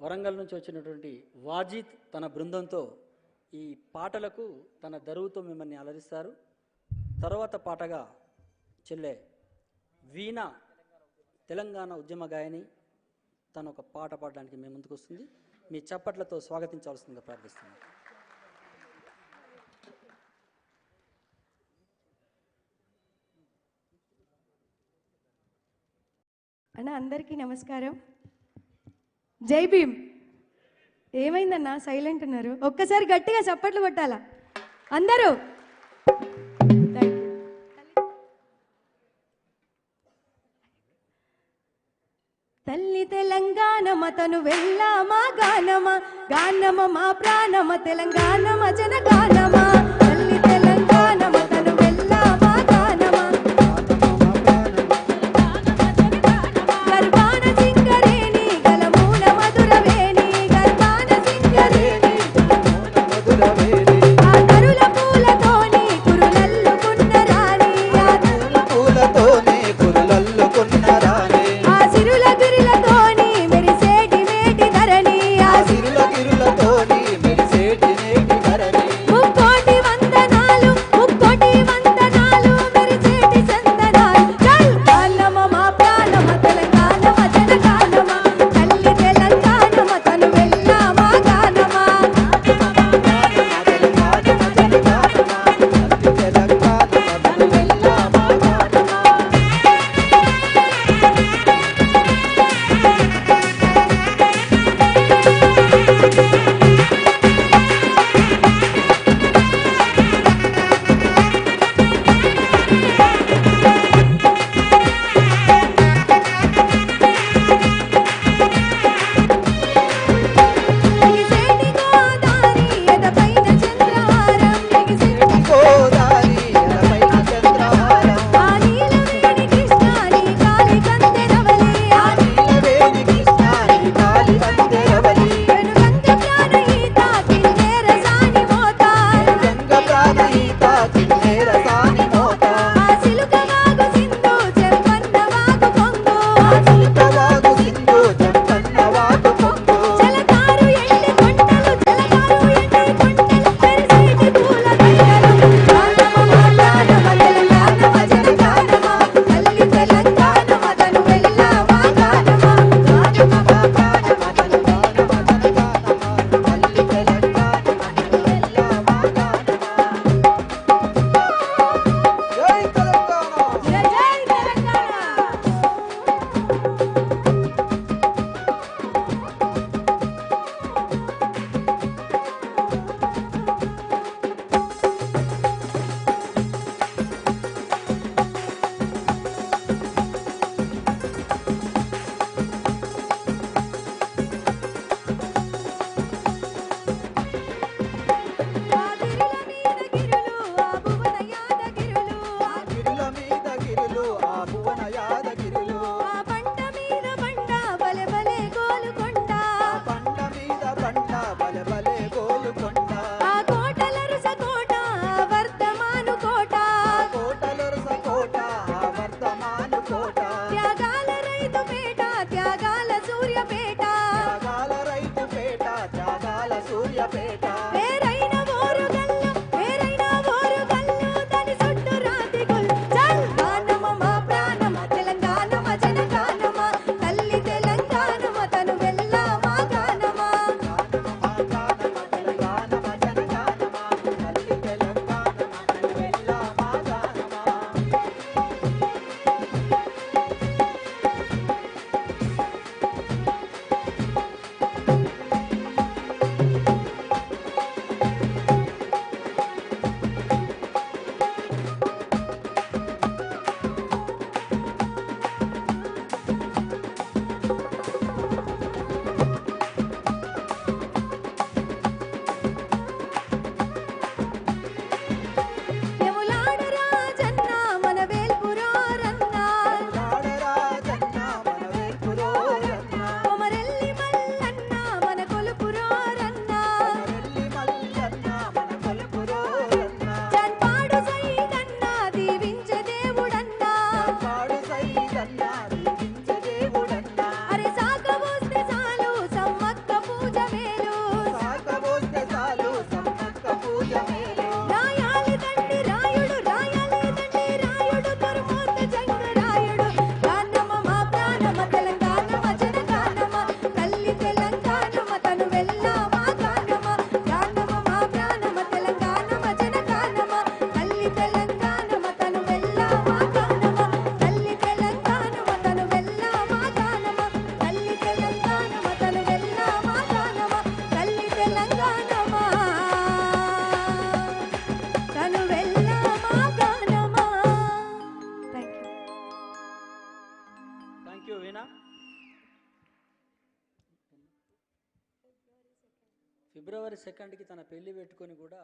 వరంగల్ నుంచి వచ్చినటువంటి వాజిద్ తన బృందంతో ఈ పాటలకు తన దరువుతో మిమ్మల్ని అలరిస్తారు. తర్వాత పాటగా చెల్లె వీణ తెలంగాణ ఉద్యమ గాయని తను ఒక పాట పాడడానికి మేము ముందుకు వస్తుంది. మీ చప్పట్లతో స్వాగతించాల్సిందిగా ప్రార్థిస్తున్నాను. అన్న అందరికీ నమస్కారం. జై భీమ్. ఏమైందన్నా సైలెంట్ ఉన్నారు? ఒక్కసారి గట్టిగా చప్పట్లు కొట్టాలా అందరూ? తల్లి తెలంగాణమ తను వెళ్ళామా గానమా గానమ మా ప్రాణమ తెలంగాణమ జనగానమా. తల్లి తెలంగాణమ తను వెళ్ళామా గానమా గర్భాన సింగరేణి గలమూల మధురవేణి గర్భాన సింగరేణి ఆ తరుల పూలతోని కురులల్లుకున్న రాణి ఆ తరుల పూలతోని కురులల్లుకున్న రాణి ఆ సిరుల గిరులతోని మెరిసేటి మేటి ధరణి ఆ సిరుల గిరులతోని మెరిసేటి మేటి ధరణి ముక్కోటి ఫిబ్రవరి 2కి తన పెళ్లి పెట్టుకొని కూడా